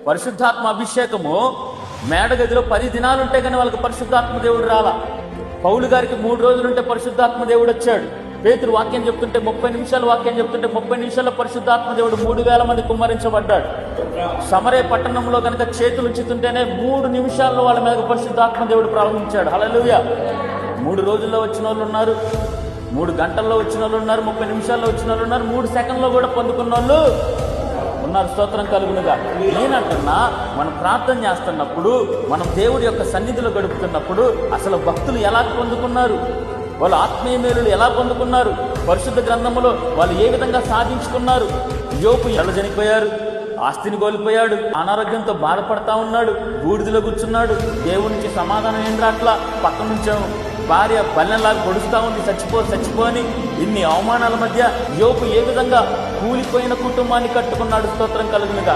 పరిశుద్ధాత్మ అభిషేకము మేడగదిలో 10 దినాలు ఉంటే కానీ వాళ్ళకి పరిశుద్ధాత్మ దేవుడు రాలా. పౌలు గారికి 3 రోజులుంటే పరిశుద్ధాత్మ దేవుడు వచ్చాడు. పేతురు వాక్యం చెప్తుంటే 30 నిమిషాలు వాక్యం చెప్తుంటే 30 నిమిషాల్లో పరిశుద్ధాత్మ దేవుడు 3,000 మంది కుమ్మరించబడ్డాడు. సమరే పట్టణంలో కనుక చేతులు ఉంచుతుంటేనే 3 నిమిషాల్లో వాళ్ళ మీద పరిశుద్ధాత్మ దేవుడు ప్రవహించాడు. హల్లెలూయా. 3 రోజుల్లో వచ్చిన వాళ్ళు ఉన్నారు, 3 గంటల్లో వచ్చిన వాళ్ళు ఉన్నారు, 30 నిమిషాల్లో వచ్చిన వాళ్ళు ఉన్నారు, 3 సెకండ్లో కూడా పొందుకున్న వాళ్ళు ఉన్నారు. స్తోత్రం కలుగునుగా. నేనంటున్నా, మనం ప్రార్థన చేస్తున్నప్పుడు, మనం దేవుడి యొక్క సన్నిధిలో గడుపుతున్నప్పుడు అసలు భక్తులు ఎలా పొందుకున్నారు, వాళ్ళు ఆత్మీయ మేలులు ఎలా పొందుకున్నారు, పరిశుద్ధ గ్రంథములో వాళ్ళు ఏ విధంగా సాధించుకున్నారు. యోబు ఎలా చనిపోయారు, ఆస్తిని కోల్పోయాడు, అనారోగ్యంతో బాధపడతా ఉన్నాడు, బూడిదలో కూర్చున్నాడు, దేవుడి నుంచి సమాధానం ఏం రాట్లా, పక్క నుంచి భార్య బల్లెంలాగా పొడుస్తూ ఉంది, చచ్చిపో అని. ఇన్ని అవమానాల మధ్య యోబు ఏ విధంగా కూలిపోయిన కుటుంబాన్ని కట్టుకున్నాడు. స్తోత్రం కలుగునుగా.